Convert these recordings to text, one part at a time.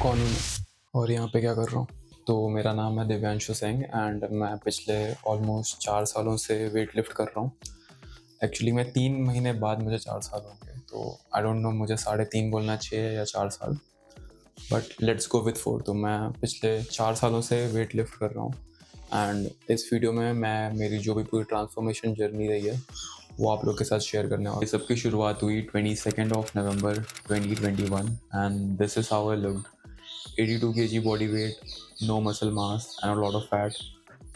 कौन हूँ मैं और यहाँ पे क्या कर रहा हूँ? तो मेरा नाम है दिव्यांशु सिंह एंड मैं पिछले ऑलमोस्ट 4 सालों से वेट लिफ्ट कर रहा हूँ। एक्चुअली मैं 3 महीने बाद मुझे 4 साल होंगे, तो आई डोंट नो मुझे साढ़े 3 बोलना चाहिए या 4 साल, बट लेट्स गो विथ 4। तो मैं पिछले 4 सालों से वेट लिफ्ट कर रहा हूँ एंड इस वीडियो में मैं मेरी जो भी पूरी ट्रांसफॉर्मेशन जर्नी रही है, वो आप लोग के साथ शेयर करने वाला हूँ। ये सब की शुरुआत हुई 22 नवंबर 2021 and this is how I looked. 82 kg body weight, no muscle mass, and a lot of fat.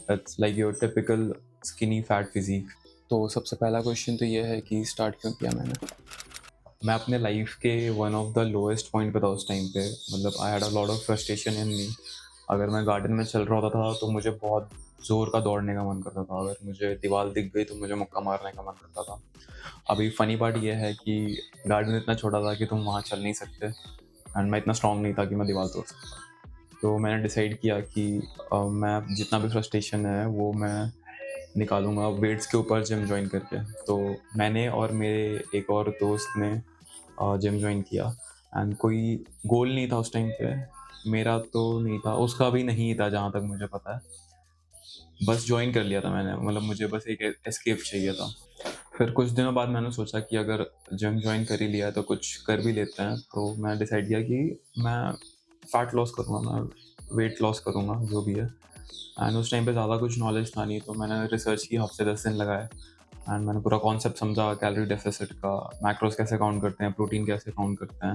That's like your typical skinny fat physique. तो सबसे पहला क्वेश्चन तो ये है कि स्टार्ट क्यों किया मैंने। मैं अपने लाइफ के one of the lowest point पे था उस टाइम पे। मतलब I had a lot of frustration in me. अगर मैं गार्डन में चल रहा होता था तो मुझे बहुत ज़ोर का दौड़ने का मन करता था। अगर मुझे दीवार दिख गई तो मुझे मुक्का मारने का मन करता था। अभी फ़नी पार्ट ये है कि गार्डन इतना छोटा था कि तुम वहाँ चल नहीं सकते एंड मैं इतना स्ट्रॉन्ग नहीं था कि मैं दीवार तोड़ सकता। तो मैंने डिसाइड किया कि मैं जितना भी फ्रस्ट्रेशन है वो मैं निकालूंगा वेट्स के ऊपर जिम ज्वाइन करके। तो मैंने और मेरे एक और दोस्त ने जिम ज्वाइन किया एंड कोई गोल नहीं था उस टाइम पे। मेरा तो नहीं था, उसका भी नहीं था जहाँ तक मुझे पता है। बस ज्वाइन कर लिया था मैंने, मतलब मुझे बस एक एस्केप चाहिए था। फिर कुछ दिनों बाद मैंने सोचा कि अगर जिम ज्वाइन कर ही लिया है तो कुछ कर भी लेते हैं। तो मैं डिसाइड किया कि मैं फैट लॉस करूँगा, मैं वेट लॉस करूँगा जो भी है। एंड उस टाइम पे ज़्यादा कुछ नॉलेज था नहीं, तो मैंने रिसर्च की, हफ्ते 10 दिन लगाए एंड मैंने पूरा कॉन्सेप्ट समझा कैलोरी डेफिसिट का, मैक्रोस कैसे काउंट करते हैं, प्रोटीन कैसे काउंट करते हैं।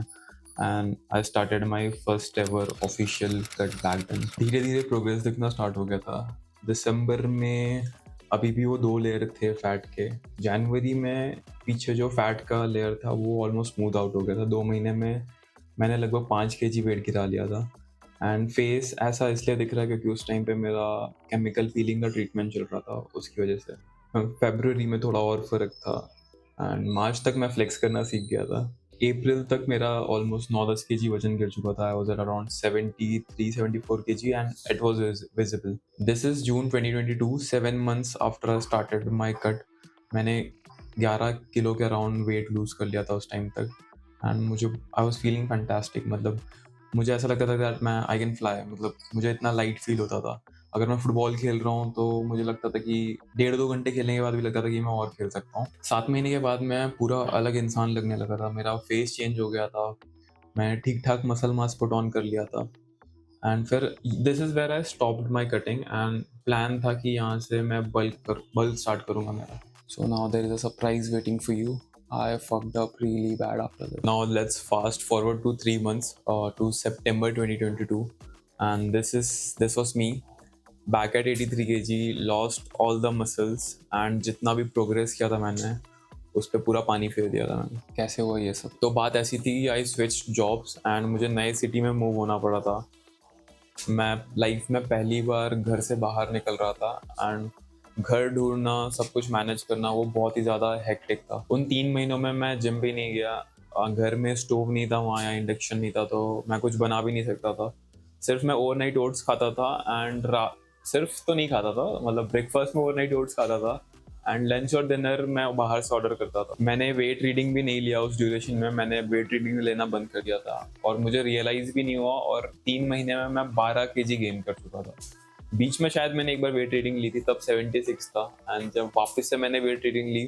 And I started my first ever official cut back then. धीरे धीरे प्रोग्रेस दिखना स्टार्ट हो गया था। दिसंबर में अभी भी वो 2 लेयर थे फैट के। जनवरी में पीछे जो फैट का लेयर था वो ऑलमोस्ट स्मूथ आउट हो गया था। 2 महीने में मैंने लगभग 5 केजी वेट गिरा लिया था। एंड फेस ऐसा इसलिए दिख रहा है क्योंकि उस टाइम पे मेरा केमिकल पीलिंग का ट्रीटमेंट चल रहा था, उसकी वजह से। फरवरी में थोड़ा और फ़र्क था एंड मार्च तक मैं फ्लेक्स करना सीख गया था। अप्रैल तक मेरा ऑलमोस्ट 9-10 केजी वज़न गिर चुका था। I was at around 73-74 KG and it was visible. This is June 2022, 7 months after I started my cut. मैंने 11 किलो के अराउंड वेट लूज़ कर लिया था उस टाइम तक एंड मुझे आई वाज़ फीलिंग फैंटास्टिक। मतलब मुझे ऐसा लगता था दैट मैं आई कैन फ्लाई, मतलब मुझे इतना लाइट फ़ील होता था। अगर मैं फुटबॉल खेल रहा हूँ तो मुझे लगता था कि डेढ़ 2 घंटे खेलने के बाद भी लगता था कि मैं और खेल सकता हूँ। 7 महीने के बाद मैं पूरा अलग इंसान लगने लगा था। मेरा फेस चेंज हो गया था। मैंने ठीक-ठाक मसल मास पुट ऑन कर लिया था एंड फिर this is where I stopped my cutting and plan था कि यहाँ से मैं बल्क स्टार्ट करूँगा मेरा। So now there is a surprise waiting for you. I fucked up really bad after this. Now let's fast forward to 3 months to September 2022, and this was me back at 83 kg, lost all the muscles and जितना भी progress किया था मैंने उस पर पूरा पानी फेर दिया था मैंने। कैसे हुआ ये सब? तो बात ऐसी थी, आई स्विच जॉब्स एंड मुझे नए सिटी में मूव होना पड़ा था। मैं लाइफ में पहली बार घर से बाहर निकल रहा था एंड घर ढूंढना, सब कुछ मैनेज करना, वो बहुत ही ज़्यादा हेक्टिक था। उन 3 महीनों में मैं जिम भी नहीं गया। घर में स्टोव नहीं था वहाँ, या इंडक्शन नहीं था, तो मैं कुछ बना भी नहीं सकता था। सिर्फ मैं ओवरनाइट ओट्स खाता था एंड सिर्फ तो नहीं खाता था, मतलब ब्रेकफास्ट में ओवरनाइट ओट्स खाता था एंड लंच और डिनर मैं बाहर से ऑर्डर करता था। मैंने वेट रीडिंग भी नहीं लिया उस ड्यूरेशन में। मैंने वेट रीडिंग लेना बंद कर दिया था और मुझे रियलाइज भी नहीं हुआ, और 3 महीने में मैं 12 केजी गेन कर चुका था। बीच में शायद मैंने एक बार वेट रीडिंग ली थी, तब 76 था एंड जब वापस से मैंने वेट रीडिंग ली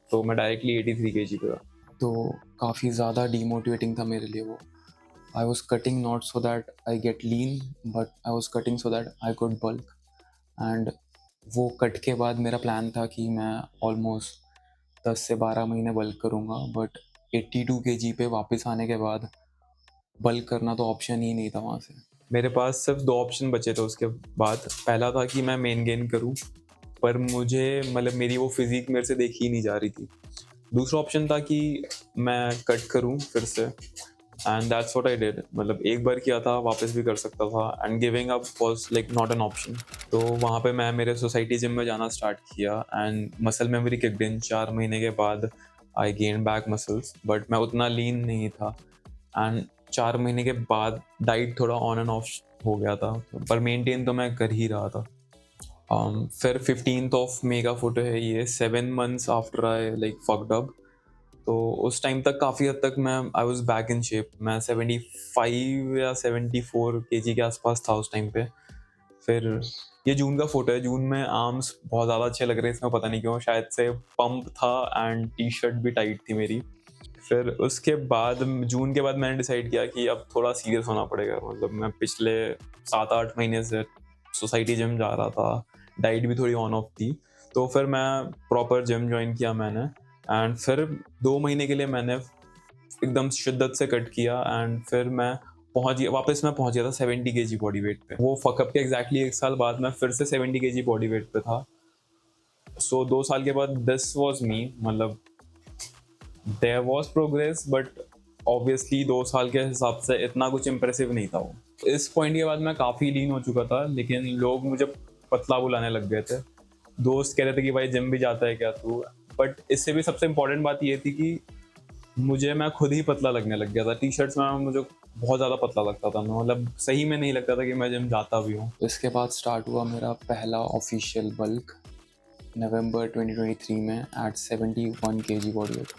तो मैं डायरेक्टली 83 केजी पे था। तो काफ़ी ज़्यादा डीमोटिवेटिंग था मेरे लिए वो। I was cutting not so that I get lean, but I was cutting so that I could bulk. And वो कट के बाद मेरा प्लान था कि मैं ऑलमोस्ट 10 से 12 महीने बल्क करूँगा, बट 82 केजी पे वापस आने के बाद बल्क करना तो ऑप्शन ही नहीं था वहाँ से। मेरे पास सिर्फ 2 ऑप्शन बचे थे उसके बाद। पहला था कि मैं मेन गेन करूँ, पर मुझे मतलब मेरी वो फिज़ीक मेरे से देखी ही नहीं जा रही थी। दूसरा ऑप्शन था कि मैं कट करूँ फिर से and that's what I did. मतलब एक बार किया था, वापस भी कर सकता था and giving up was like not an option. तो वहाँ पे मैं मेरे सोसाइटी जिम में जाना स्टार्ट किया and muscle memory kicked in. 4 महीने के बाद I gain back muscles, but मैं उतना लीन नहीं था एंड 4 महीने के बाद डाइट थोड़ा ऑन एंड ऑफ हो गया था, पर मेंटेन तो मैं कर ही रहा था। फिर 15th ऑफ मई का फोटो है ये, 7 months after I like fucked up. तो उस टाइम तक काफ़ी हद तक मैं I was back in shape. मैं 75 या 74 केजी के आसपास था उस टाइम पे। फिर ये जून का फ़ोटो है, जून में आर्म्स बहुत ज़्यादा अच्छे लग रहे हैं इसमें, पता नहीं क्यों, शायद से पंप था एंड टी-शर्ट भी टाइट थी मेरी। फिर उसके बाद जून के बाद मैंने डिसाइड किया कि अब थोड़ा सीरियस होना पड़ेगा। मतलब मैं पिछले 7-8 महीने से सोसाइटी जिम जा रहा था, डाइट भी थोड़ी ऑन ऑफ थी। तो फिर मैं प्रॉपर जिम जॉइन किया मैंने एंड फिर 2 महीने के लिए मैंने एकदम शिद्दत से कट किया एंड फिर मैं पहुँच गया था 70 केजी बॉडी वेट पे। वो फकअप के एग्ज़ैक्टली 1 साल बाद मैं फिर से 70 केजी बॉडी वेट पे था। सो 2 साल के बाद दिस वाज़ मी। मतलब there was progress but obviously 2 साल के हिसाब से इतना कुछ इम्प्रेसिव नहीं था वो। इस पॉइंट के बाद मैं काफ़ी लीन हो चुका था, लेकिन लोग मुझे पतला बुलाने लग गए थे। दोस्त कह रहे थे कि भाई जिम भी जाता है क्या तू? बट इससे भी सबसे इम्पोर्टेंट बात ये थी कि मैं खुद ही पतला लगने लग गया था। टी-शर्ट्स में मुझे बहुत ज़्यादा पतला लगता था मैं, मतलब सही में नहीं लगता था कि मैं जिम जाता भी हूँ। इसके बाद स्टार्ट हुआ मेरा पहला ऑफिशियल बल्क नवंबर 2023 में एट 71 केजी बॉडी वेट।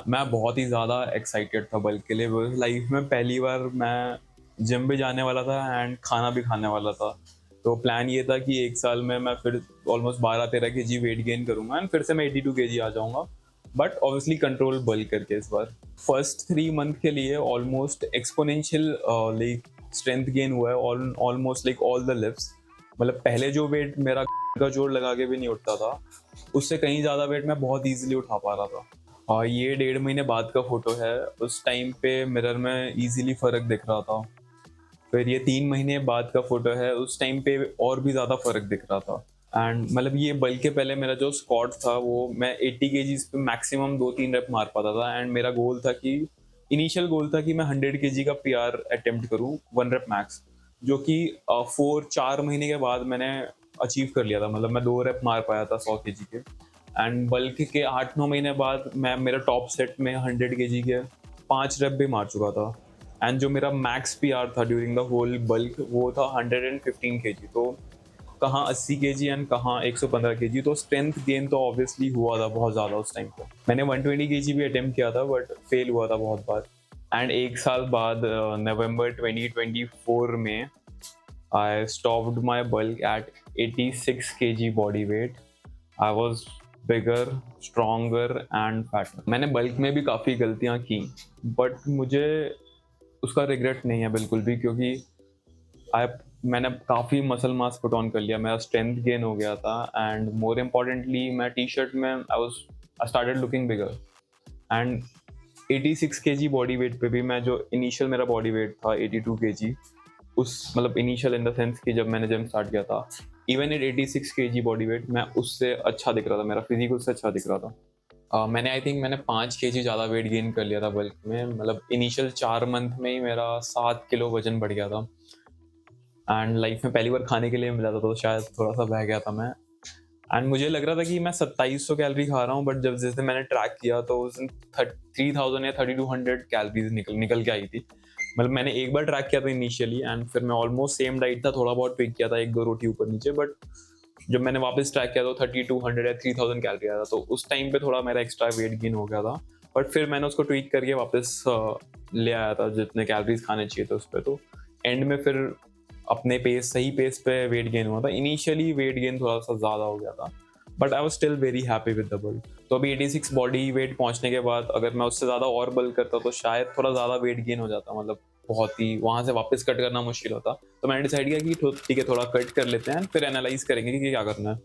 मैं बहुत ही ज़्यादा एक्साइटेड था बल्क के लिए। लाइफ में पहली बार मैं जिम भी जाने वाला था एंड खाना भी खाने वाला था। तो प्लान ये था कि 1 साल में मैं फिर ऑलमोस्ट 12-13 केजी वेट गेन करूँगा एंड फिर से मैं 82 केजी आ जाऊँगा। बट ऑब्वियसली कंट्रोल बल्क करके इस बार। फर्स्ट 3 मंथ के लिए almost exponential like strength gain हुआ है almost like all the lifts. मतलब पहले जो वेट मेरा का जोर लगा के भी नहीं उठता था, उससे कहीं ज़्यादा वेट मैं बहुत ईज़िली उठा पा रहा था। और ये 1.5 महीने बाद का फ़ोटो है। उस टाइम पे मिरर में ईज़िली फ़र्क दिख रहा था। फिर ये 3 महीने बाद का फ़ोटो है, उस टाइम पे और भी ज़्यादा फ़र्क दिख रहा था। एंड मतलब ये बल्कि के पहले मेरा जो स्क्वाट था वो मैं 80 केजीज़ पे मैक्सिमम 2-3 रेप मार पाता था एंड मेरा गोल था कि इनिशियल गोल था कि मैं 100 केजी का पीआर अटेम्प्ट करूँ 1 रेप मैक्स, जो कि 4 महीने के बाद मैंने अचीव कर लिया था। मतलब मैं 2 रेप मार पाया था 100 केजी के एंड बल्क के 8-9 महीने बाद मैं मेरा टॉप सेट में 100 केजी के 5 रेप भी मार चुका था एंड जो मेरा मैक्स पीआर था ड्यूरिंग द होल बल्क वो था 115 केजी। तो कहाँ 80 केजी एंड कहाँ 115 केजी। तो स्ट्रेंथ गेन तो ऑब्वियसली हुआ था बहुत ज़्यादा उस टाइम पे। मैंने 120 केजी भी अटेम्प्ट किया था बट फेल हुआ था बहुत बार। एंड 1 साल बाद नवंबर 2024 में I stopped my bulk at 86 KG body weight. I was bigger, stronger and fatter. मैंने बल्क में भी काफ़ी गलतियाँ की बट मुझे उसका रिग्रेट नहीं है बिल्कुल भी, क्योंकि आई मैंने काफ़ी मसल मास पुट ऑन कर लिया, मेरा स्ट्रेंथ गेन हो गया था एंड मोर इम्पॉर्टेंटली मैं टी-शर्ट में I started looking bigger and 86 KG body wait पे भी मैं जो इनिशियल मेरा बॉडी वेट था 82 केजी, उस मतलब इनिशियल इन द सेंस कि जब मैंने जिम स्टार्ट किया था, even at 86 KG body wait मैं उससे अच्छा दिख रहा था, मेरा फिजिक उससे अच्छा दिख रहा था। मैंने 5 केजी ज़्यादा वेट गेन कर लिया था बल्क में। मतलब इनिशियल 4 मंथ में ही मेरा 7 किलो वजन बढ़ गया था एंड लाइफ में पहली बार खाने के लिए मिला था तो शायद थोड़ा-सा बह गया था मैं एंड मुझे लग रहा था कि मैं 2700 कैलोरी खा रहा हूँ, बट जब जिस दिन मैंने ट्रैक किया तो उस दिन 3000 या 3200 कैलोरीज़ निकल के आई थी। मतलब मैंने एक बार ट्रैक किया था इनिशियली एंड फिर मैं ऑलमोस्ट सेम डाइट था, थोड़ा बहुत ट्विक किया था 1-2 रोटी ऊपर-नीचे, बट जब मैंने वापस ट्रैक किया तो 3200 या 3000 कैलोरी आया था। तो उस टाइम पे थोड़ा मेरा एक्स्ट्रा वेट गेन हो गया था, बट फिर मैंने उसको ट्वीक करके वापस ले आया था जितने कैलोरीज खाने चाहिए थे उस पे। तो एंड में फिर अपने सही पेस पे वेट गेन हुआ था। इनिशियली वेट गेन थोड़ा सा ज़्यादा हो गया था but I was still very happy with the bulk. तो अभी 86 बॉडी वेट पहुंचने के बाद अगर मैं उससे ज़्यादा और बल्क करता तो शायद थोड़ा ज़्यादा वेट गेन हो जाता, मतलब बहुत ही वहाँ से वापस कट करना मुश्किल होता। तो मैंने डिसाइड किया कि ठीक है, थोड़ा कट कर लेते हैं फिर एनालाइज करेंगे कि क्या करना है।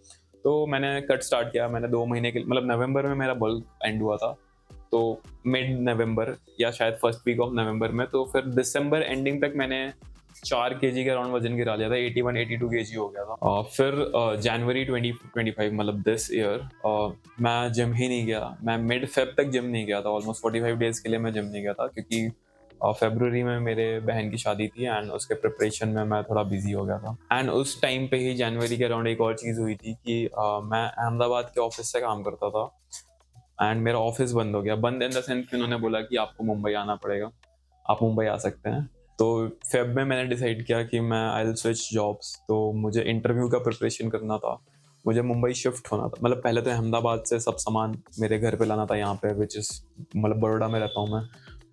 तो मैंने कट स्टार्ट किया। मैंने 2 महीने के मतलब नवंबर में मेरा बल्क एंड हुआ था, तो मिड नवंबर या शायद फर्स्ट वीक ऑफ नवंबर में। तो फिर दिसंबर एंडिंग तक मैंने 4 केजी के अराउंड वजन गिरा लिया था, 81-82 केजी हो गया था। फिर जनवरी 2025 मतलब दिस ईयर मैं जिम ही नहीं गया। मैं मिड फेब तक जिम नहीं गया था, ऑलमोस्ट 45 डेज के लिए मैं जिम नहीं गया था, क्योंकि फरवरी में मेरे बहन की शादी थी एंड उसके प्रिपरेशन में मैं थोड़ा बिजी हो गया था। एंड उस टाइम पे ही जनवरी के अराउंड एक और चीज़ हुई थी कि मैं अहमदाबाद के ऑफिस से काम करता था एंड मेरा ऑफिस बंद हो गया। बंद इन द सेंस कि उन्होंने बोला कि आपको मुंबई आना पड़ेगा, आप मुंबई आ सकते हैं। तो फेब में मैंने डिसाइड किया कि मैं आई विल स्विच जॉब्स। तो मुझे इंटरव्यू का प्रिपरेशन करना था मुझे मुंबई शिफ्ट होना था, मतलब पहले तो अहमदाबाद से सब सामान मेरे घर पे लाना था यहाँ पे, विच इज़ मतलब बड़ौदा में रहता हूँ मैं।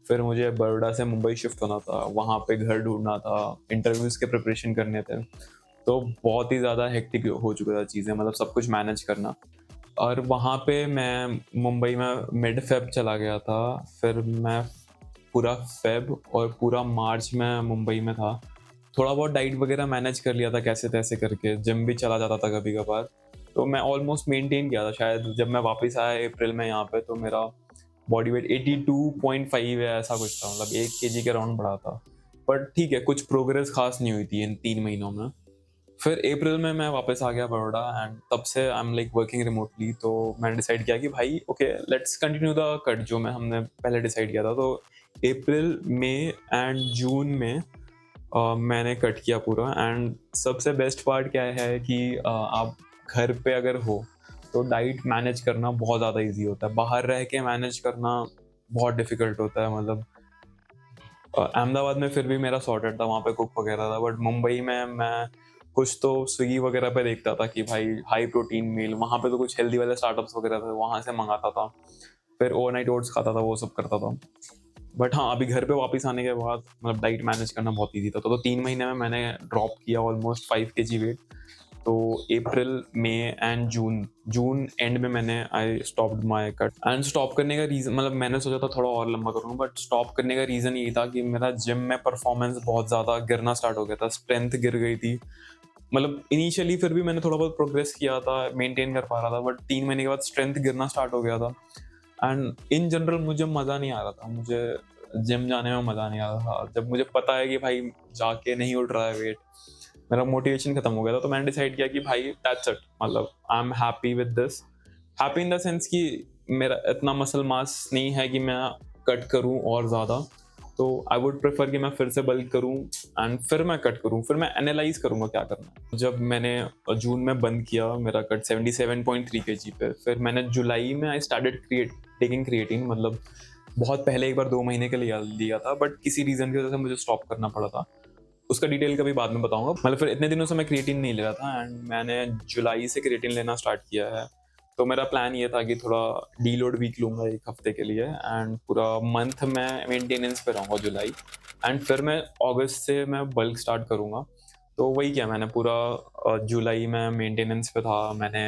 फिर मुझे बड़ौदा से मुंबई शिफ्ट होना था, वहाँ पे घर ढूँढना था, इंटरव्यूज़ के प्रिपरेशन करने थे। तो बहुत ही ज़्यादा हेक्टिक हो चुका था चीज़ें, मतलब सब कुछ मैनेज करना। और वहाँ पे मैं मुंबई में मिड फ़ेब चला गया था, फिर मैं पूरा फ़ेब और पूरा मार्च में मुंबई में था। थोड़ा बहुत डाइट वगैरह मैनेज कर लिया था कैसे-तैसे करके, जिम भी चला जाता था कभी-कभार। तो मैं ऑलमोस्ट मेंटेन किया था, शायद जब मैं वापस आया अप्रैल में यहाँ पे, तो मेरा बॉडी वेट 82.5 या ऐसा कुछ था, मतलब 1 केजी के अराउंड बढ़ा था। बट ठीक है, कुछ प्रोग्रेस खास नहीं हुई थी इन 3 महीनों में। फिर अप्रैल में मैं वापस आ गया बड़ौदा, एंड तब से I am like working remotely. तो मैंने डिसाइड किया कि भाई okay, let's continue the cut जो मैं हमने पहले डिसाइड किया था। तो अप्रैल, मई एंड जून में मैंने कट किया पूरा। एंड सबसे बेस्ट पार्ट क्या है कि आप घर पे अगर हो तो डाइट मैनेज करना बहुत ज़्यादा इजी होता है, बाहर रह के मैनेज करना बहुत डिफिकल्ट होता है। मतलब अहमदाबाद में फिर भी मेरा सॉर्टेड था, वहाँ पे कुक वगैरह था, बट मुंबई में मैं कुछ तो स्विगी वगैरह पे देखता था कि भाई हाई प्रोटीन मील, वहाँ पे तो कुछ हेल्दी वाले स्टार्टअप्स वगैरह थे, वहाँ से मंगाता था। फिर ओवरनाइट ओट्स खाता था, वो सब करता था। बट हाँ, अभी घर पे वापस आने के बाद मतलब डाइट मैनेज करना बहुत ईज़ी था। तो 3 महीने में मैंने ड्रॉप किया ऑलमोस्ट 5 केजी वेट। तो अप्रैल, मई एंड जून एंड में मैंने आई stopped my cut. And stop करने का रीज़न, मतलब मैंने सोचा था थोड़ा और लंबा करूँगा, बट स्टॉप करने का रीज़न यही था कि मेरा जिम में परफॉर्मेंस बहुत ज़्यादा गिरना स्टार्ट हो गया था, स्ट्रेंथ गिर गई थी। मतलब इनिशियली फिर भी मैंने थोड़ा बहुत प्रोग्रेस किया था, मेंटेन कर पा रहा था, बट 3 महीने के बाद स्ट्रेंथ गिरना स्टार्ट हो गया था। एंड इन जनरल मुझे मज़ा नहीं आ रहा था, मुझे जिम जाने में मज़ा नहीं आ रहा था। जब मुझे पता है कि भाई जाके नहीं उठ रहा है वेट, मेरा मोटिवेशन खत्म हो गया था। तो मैंने डिसाइड किया कि भाई दैट्स इट, मतलब आई am happy with this. Happy in the sense कि मेरा इतना मसल मास नहीं है कि मैं कट करूं और ज़्यादा। तो आई वुड प्रेफर कि मैं फिर से बल्क करूं एंड फिर मैं कट करूं, फिर मैं एनालाइज करूंगा क्या करना है। जब मैंने जून में बंद किया मेरा कट 77.3 केजी पे, फिर मैंने जुलाई में आई स्टार्टेड टेकिंग क्रिएटिन। मतलब बहुत पहले एक बार 2 महीने के लिए लिया था, बट किसी रीज़न की वजह से मुझे स्टॉप करना पड़ा था। उसका डिटेल कभी बाद में बताऊंगा। मतलब फिर इतने दिनों से मैं क्रिएटिन नहीं ले रहा था, एंड मैंने जुलाई से क्रिएटिन लेना स्टार्ट किया है। तो मेरा प्लान ये था कि थोड़ा डीलोड वीक लूंगा 1 हफ्ते के लिए, एंड पूरा मंथ में मेंटेनेंस पे रहूंगा जुलाई। एंड फिर मैं अगस्त से मैं बल्क स्टार्ट करूंगा। तो वही किया मैंने पूरा जुलाई में मेंटेनेंस पे था, मैंने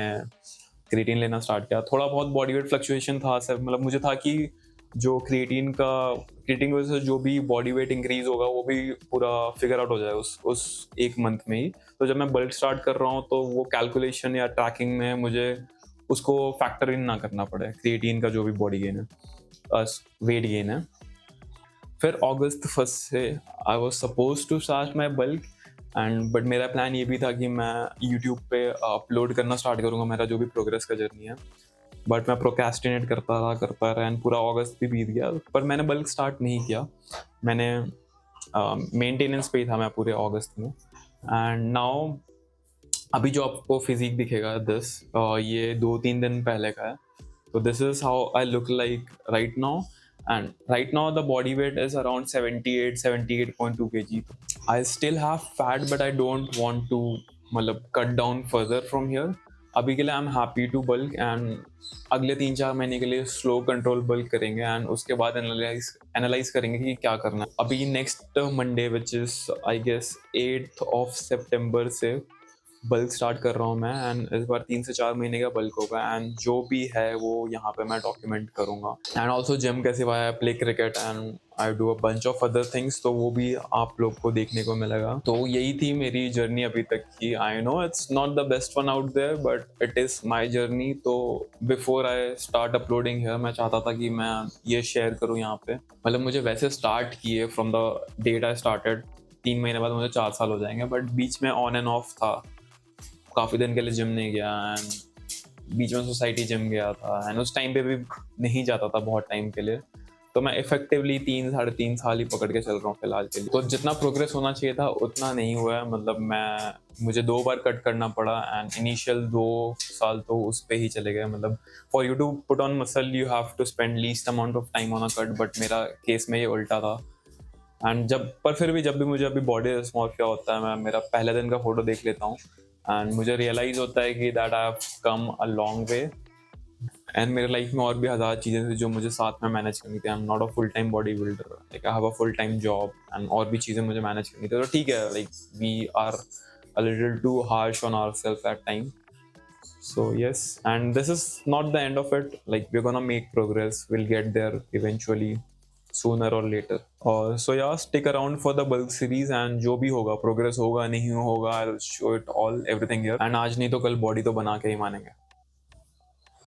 क्रिएटिन लेना स्टार्ट किया। थोड़ा बहुत बॉडी वेट फ्लक्चुएशन था सब, मतलब मुझे था कि जो क्रिएटिन की वजह से जो भी बॉडी वेट इंक्रीज होगा वो भी पूरा फिगर आउट हो जाए उस 1 मंथ में ही। तो जब मैं बल्क स्टार्ट कर रहा हूँ तो वो कैलकुलेशन या ट्रैकिंग में मुझे उसको फैक्टर इन ना करना पड़े, क्रिएटिन का जो भी बॉडी गेन है, वेट गेन है। फिर अगस्त फर्स्ट से I was suppose to start my bulk, and but मेरा प्लान ये भी था कि मैं यूट्यूब पे अपलोड करना स्टार्ट करूँगा मेरा जो भी प्रोग्रेस का जर्नी है। बट मैं प्रोक्रेस्टिनेट करता रहा एंड पूरा अगस्त भी बीत गया, पर मैंने बल्क स्टार्ट नहीं किया। मैंने मेंटेनेंस पे ही था मैं पूरे अगस्त में। एंड नाउ अभी जो आपको फिजिक दिखेगा ये 2-3 दिन पहले का है। So this is how I look like right now. And right now the body weight is around 78.2 kg. I still have fat, but I don't want to मतलब cut down further from here. अभी के लिए I am happy to bulk, and अगले 3-4 महीने के लिए slow control bulk करेंगे, and उसके बाद एनालाइज करेंगे कि क्या करना है। अभी next Monday which is I guess 8th of सितंबर से बल्क स्टार्ट कर रहा हूँ मैं, एंड इस बार 3 से 4 महीने का बल्क होगा, एंड जो भी है वो यहाँ पे मैं डॉक्यूमेंट करूँगा। एंड ऑल्सो जिम के सिवाय I play cricket and I do a bunch of other things, तो वो भी आप लोग को देखने को मिलेगा। तो यही थी मेरी जर्नी अभी तक की। I know it's not the best one out there, but it is my journey. तो before I start uploading here मैं चाहता था कि मैं ये शेयर करूँ यहाँ पे। मतलब मुझे वैसे स्टार्ट किए from the date I started, 3 महीने बाद मुझे 4 साल हो जाएंगे, बट बीच में ऑन एंड ऑफ था, काफ़ी दिन के लिए जिम नहीं गया, एंड बीच में सोसाइटी जिम गया था, एंड उस टाइम पे भी नहीं जाता था बहुत टाइम के लिए। तो मैं इफेक्टिवली 3 साढ़े 3 साल ही पकड़ के चल रहा हूँ फिलहाल के लिए। तो जितना प्रोग्रेस होना चाहिए था उतना नहीं हुआ है। मतलब मुझे 2 बार कट करना पड़ा, एंड इनिशियल 2 साल तो उस पर ही चले गए। मतलब for you to put on muscle you have to spend least amount of time on a cut, but मेरा केस में ये उल्टा था। एंड फिर भी जब भी मुझे अभी बॉडी डिस्मॉर्फिया होता है, मैं मेरा पहले दिन का फोटो देख लेता हूँ, एंड मुझे रियलाइज़ होता है कि that I have come a long way and मेरे लाइफ में और भी हज़ार चीज़ें थी जो मुझे साथ में मैनेज करनी थी। I am not a full time body builder, like I have a full time job and और भी चीज़ें मुझे मैनेज करनी थी। तो ठीक है, like we are a little too harsh on ourself at time. So yes, and this is not the end of it. Like we're gonna make progress. We'll get there eventually, sooner or later. और so yeah, stick around for the bulk series and जो भी होगा, progress होगा नहीं होगा, I'll show it all everything here. And आज नहीं तो कल body तो बना के ही मानेंगे.